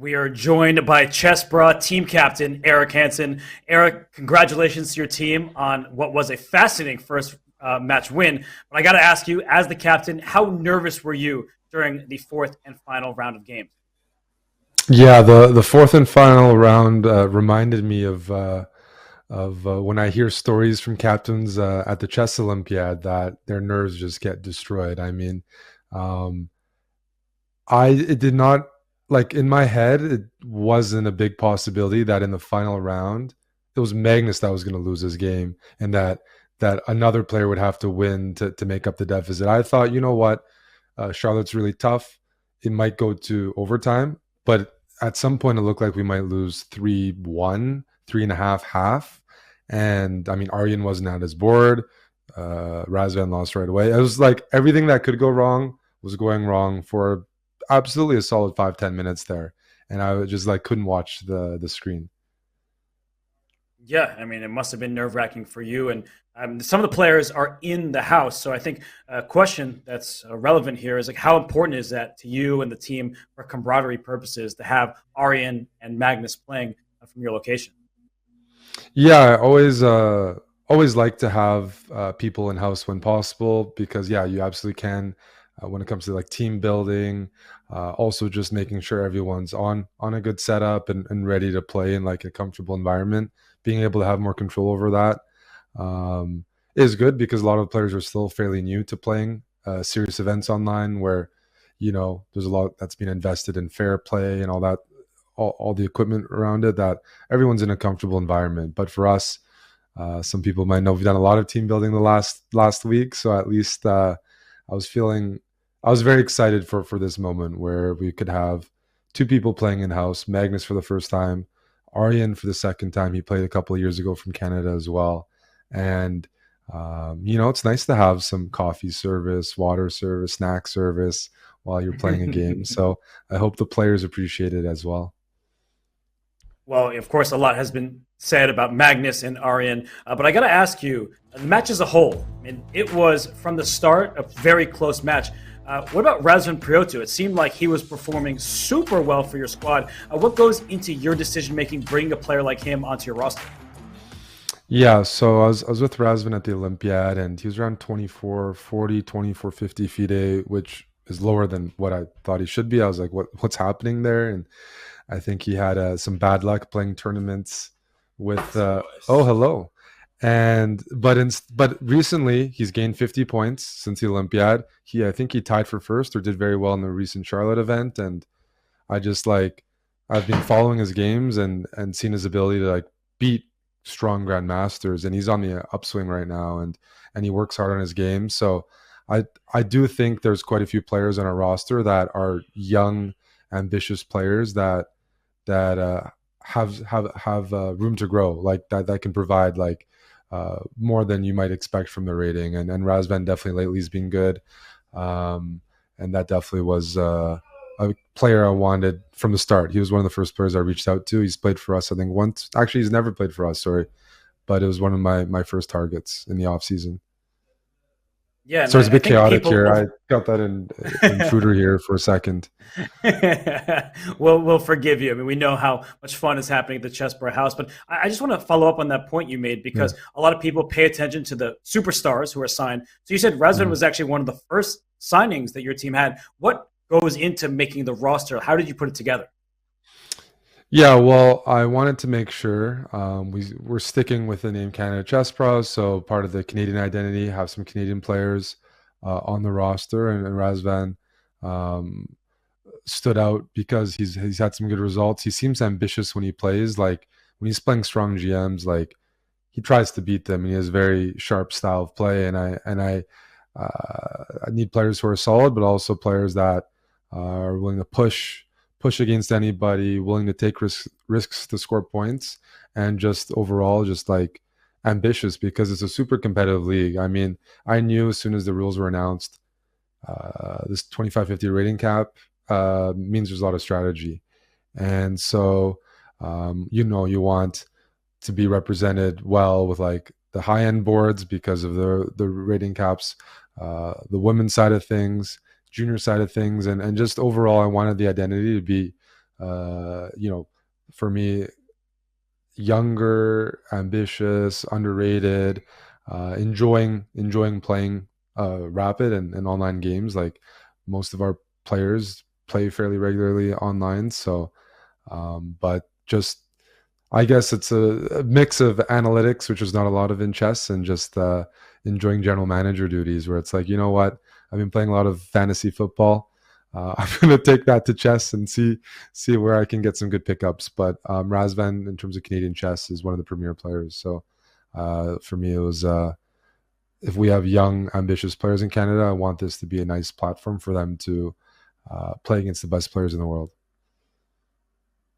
We are joined by Chessbra team captain Eric Hansen. Eric, congratulations to your team on what was a fascinating first match win. But I got to ask you, as the captain, how nervous were you during the fourth and final round of games? Yeah, the fourth and final round reminded me of when I hear stories from captains at the chess Olympiad that their nerves just get destroyed. I mean, um, I it did not like in my head. It wasn't a big possibility that in the final round it was Magnus that was going to lose his game, and that another player would have to win to make up the deficit. I thought, you know what, Charlotte's really tough. It might go to overtime, but at some point it looked like we might lose 3-1, three and a half. And I mean, Aryan wasn't at his board. Razvan lost right away. It was like everything that could go wrong was going wrong for absolutely a solid 5-10 minutes there. And I just like couldn't watch the screen. Yeah, I mean, it must have been nerve wracking for you. And some of the players are in the house. So I think a question that's relevant here is like, how important is that to you and the team for camaraderie purposes to have Aryan and Magnus playing from your location? Yeah, I always like to have people in house when possible because yeah, you absolutely can when it comes to like team building. Also, just making sure everyone's on a good setup and ready to play in like a comfortable environment. Being able to have more control over that is good because a lot of players are still fairly new to playing serious events online, where there's a lot that's been invested in fair play and all that, all the equipment around it, that everyone's in a comfortable environment. But for us, some people might know we've done a lot of team building the last week, so at least I was very excited for this moment where we could have two people playing in house. Magnus for the first time, Aryan for the second time. He played a couple of years ago from Canada as well, and it's nice to have some coffee service, water service, snack service while you're playing a game. So I hope the players appreciate it as well. Well, of course, a lot has been said about Magnus and Aryan, but I got to ask you, the match as a whole, I mean, it was from the start a very close match. What about Razvan Priotu? It seemed like he was performing super well for your squad. What goes into your decision making, bringing a player like him onto your roster? Yeah, so I was with Razvan at the Olympiad, and he was around 2440, 2450 FIDE, which is lower than what I thought he should be. I was like, what's happening there? And I think he had some bad luck playing tournaments with. Oh, hello. And but recently he's gained 50 points since the Olympiad. I think he tied for first or did very well in the recent Charlotte event. And I just like I've been following his games and seen his ability to like beat strong grandmasters, and he's on the upswing right now. And he works hard on his game. So I do think there's quite a few players on our roster that are young, ambitious players that have room to grow, like that can provide like more than you might expect from the rating. And Razvan definitely lately has been good, and that definitely was a player I wanted from the start. He was one of the first players I reached out to. He's played for us, I think, once. Actually, he's never played for us, sorry, but it was one of my first targets in the off season. Yeah, and So it's a I bit think chaotic people here. will. I got that intruder here for a second. We'll forgive you. I mean, we know how much fun is happening at the Chessborough House, but I just want to follow up on that point you made Yeah. because a lot of people pay attention to the superstars who are signed. So you said Razvan Mhm. was actually one of the first signings that your team had. What goes into making the roster? How did you put it together? Yeah, well, I wanted to make sure we're sticking with the name Canada Chess Pros, so part of the Canadian identity, have some Canadian players on the roster, and Razvan um, stood out because he's had some good results. He seems ambitious when he plays. Like when he's playing strong GMs, like he tries to beat them, and he has a very sharp style of play. I need players who are solid, but also players that are willing to push against anybody, willing to take risks to score points, and just overall just like ambitious because it's a super competitive league. I mean, I knew as soon as the rules were announced, this 2550 rating cap means there's a lot of strategy, and so you want to be represented well with like the high end boards because of the rating caps, the women's side of things, junior side of things, and just overall, I wanted the identity to be For me, younger, ambitious, underrated, enjoying playing rapid and online games. Like most of our players play fairly regularly online, so but just I guess it's a mix of analytics, which is not a lot of in chess, and just enjoying general manager duties, where it's like, you know what, I've been playing a lot of fantasy football. I'm going to take that to chess and see where I can get some good pickups. But Razvan, in terms of Canadian chess, is one of the premier players. So for me, it was if we have young, ambitious players in Canada, I want this to be a nice platform for them to play against the best players in the world.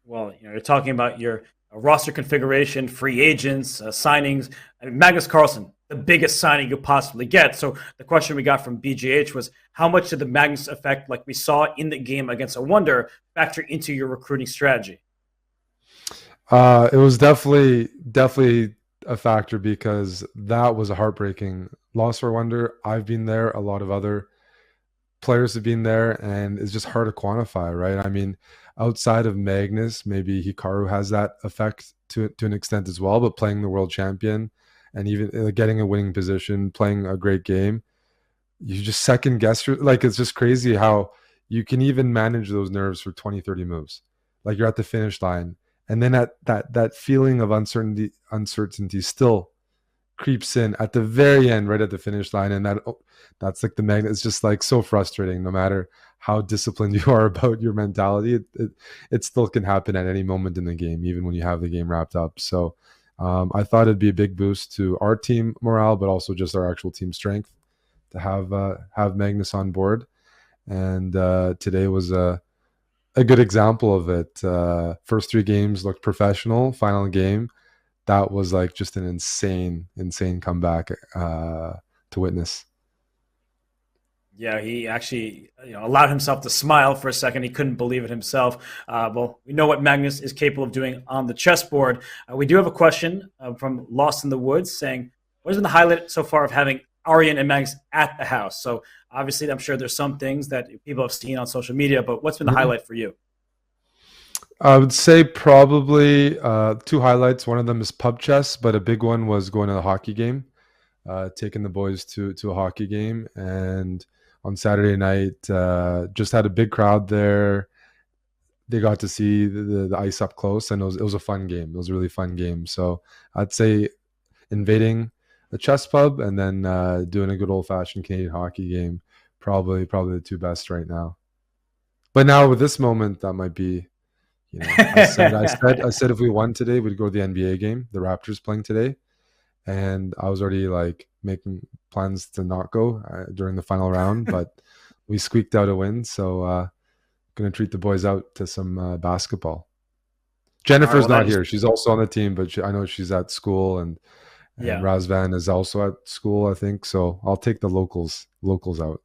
Well, you're talking about your roster configuration, free agents, signings. I mean, Magnus Carlsen, the biggest signing you possibly get. So the question we got from BGH was, how much did the Magnus effect, like we saw in the game against a Wonder, factor into your recruiting strategy? It was definitely a factor, because that was a heartbreaking loss for Wonder. I've been there. A lot of other players have been there, and it's just hard to quantify, right? I mean, outside of Magnus, maybe Hikaru has that effect to an extent as well, but playing the world champion and even getting a winning position, playing a great game, you just second guess like, it's just crazy how you can even manage those nerves for 20, 30 moves. Like, you're at the finish line, and then that feeling of uncertainty still creeps in at the very end, right at the finish line, and that's like the magnet. It's just like so frustrating. No matter how disciplined you are about your mentality, it still can happen at any moment in the game, even when you have the game wrapped up. So I thought it'd be a big boost to our team morale, but also just our actual team strength to have Magnus on board. And today was a good example of it. First three games looked professional. Final game, that was like just an insane comeback to witness. Yeah, he actually allowed himself to smile for a second. He couldn't believe it himself. Well, we know what Magnus is capable of doing on the chessboard. We do have a question from Lost in the Woods saying, what has been the highlight so far of having Aryan and Magnus at the house? So obviously, I'm sure there's some things that people have seen on social media, but what's been the highlight for you? I would say probably two highlights. One of them is pub chess, but a big one was going to the hockey game, taking the boys to a hockey game. And on Saturday night, just had a big crowd there. They got to see the ice up close, and it was a fun game. It was a really fun game. So I'd say invading a chess pub and then doing a good old fashioned Canadian hockey game, probably the two best right now. But now with this moment, that might be, I said if we won today, we'd go to the NBA game. The Raptors playing today, and I was already like making plans to not go during the final round, but we squeaked out a win. So gonna treat the boys out to some basketball. Jennifer's not here. She's also on the team, but I know she's at school, and Razvan is also at school, I think. So I'll take the locals out.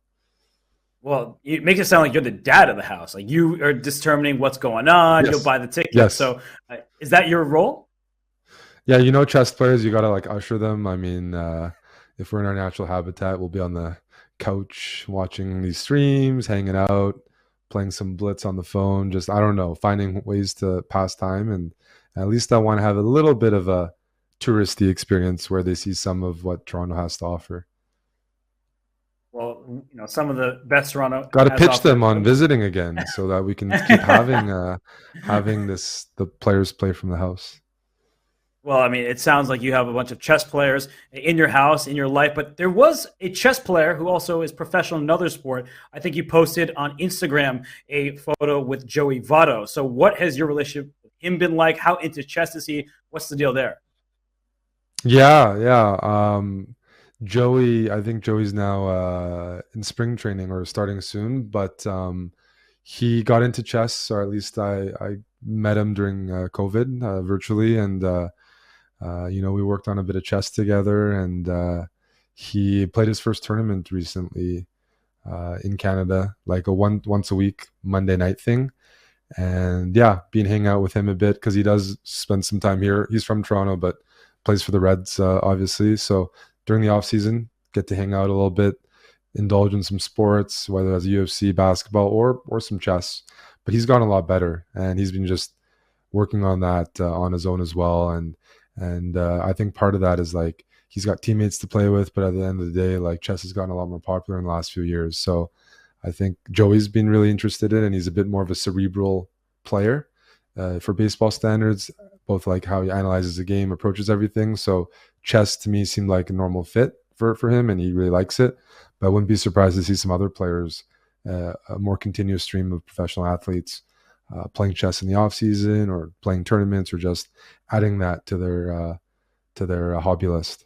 Well, it makes it sound like you're the dad of the house. Like, you are determining what's going on. Yes. You'll buy the ticket. Yes. So is that your role? Yeah, chess players, you got to like usher them. I mean, if we're in our natural habitat, we'll be on the couch watching these streams, hanging out, playing some Blitz on the phone. Just, I don't know, finding ways to pass time. And at least I want to have a little bit of a touristy experience where they see some of what Toronto has to offer. Well, some of the best Toronto got to pitch them on visiting again, so that we can keep having the players play from the house. Well, I mean, it sounds like you have a bunch of chess players in your house, in your life, but there was a chess player who also is professional in another sport. I think you posted on Instagram a photo with Joey Votto. So what has your relationship with him been like? How into chess is he? What's the deal there? Yeah. Joey, I think Joey's now in spring training or starting soon, but he got into chess, or at least I met him during COVID virtually, and we worked on a bit of chess together, and he played his first tournament recently in Canada, like a once a week Monday night thing. And yeah, been hanging out with him a bit because he does spend some time here. He's from Toronto, but plays for the Reds, obviously. So during the off season, get to hang out a little bit, indulge in some sports, whether it's UFC, basketball, or some chess. but he's gotten a lot better, and he's been just working on that on his own as well. And I think part of that is like he's got teammates to play with, but at the end of the day, like chess has gotten a lot more popular in the last few years. So I think Joey's been really interested in, and he's a bit more of a cerebral player for baseball standards, both like how he analyzes the game, approaches everything. So chess to me seemed like a normal fit for him, and he really likes it. But I wouldn't be surprised to see some other players, a more continuous stream of professional athletes playing chess in the off season or playing tournaments or just adding that to their hobby list.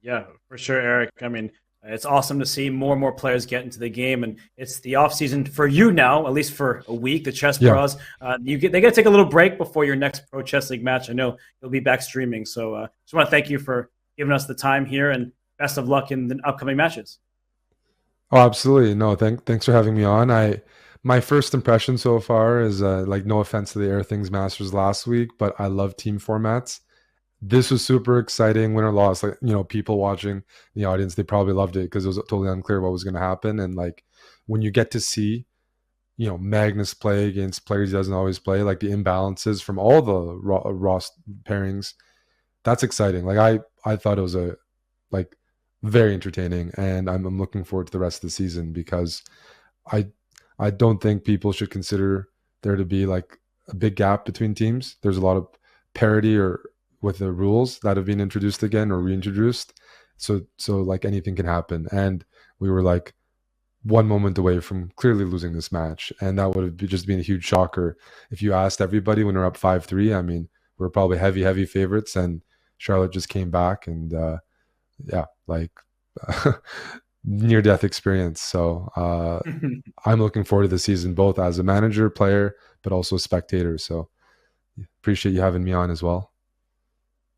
Yeah, for sure, Eric. I mean, it's awesome to see more and more players get into the game, and it's the off season for you now, at least for a week. The Chess Yeah. Pros, they got to take a little break before your next Pro Chess League match. I know you'll be back streaming, so just want to thank you for giving us the time here, and best of luck in the upcoming matches. Oh, absolutely. No, thanks for having me on. My first impression so far is like no offense to the Air Things Masters last week, but I love team formats. This was super exciting, win or loss. Like, people watching the audience, they probably loved it because it was totally unclear what was going to happen. And like when you get to see, Magnus play against players he doesn't always play, like the imbalances from all the Ross pairings, that's exciting. Like I thought it was like very entertaining, and I'm looking forward to the rest of the season because I I don't think people should consider there to be like a big gap between teams. There's a lot of parity or with the rules that have been introduced again or reintroduced. So like anything can happen. And we were like one moment away from clearly losing this match. And that would have just been a huge shocker. If you asked everybody when we're up 5-3, I mean, we're probably heavy favorites, and Charlotte just came back and yeah, like near death experience. So I'm looking forward to the season, both as a manager, player, but also a spectator. So appreciate you having me on as well.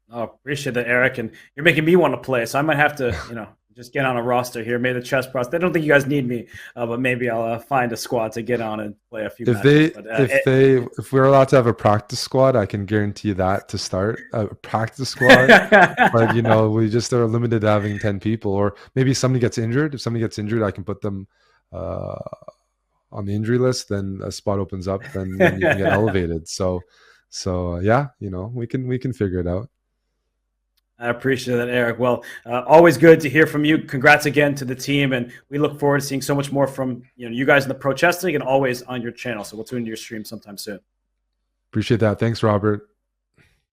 Oh, appreciate that, Eric. And you're making me want to play, so I might have to, just get on a roster here. Maybe the chess pros. They don't think you guys need me, but maybe I'll find a squad to get on and play a few matches. If we're allowed to have a practice squad, I can guarantee that to start a practice squad. But we just are limited to having 10 people, or maybe somebody gets injured. If somebody gets injured, I can put them on the injury list. Then a spot opens up. Then you can get elevated. So yeah, we can figure it out. I appreciate that, Eric. Well, always good to hear from you. Congrats again to the team, and we look forward to seeing so much more from you guys in the Pro Chess League and always on your channel. So we'll tune into your stream sometime soon. Appreciate that. Thanks, Robert.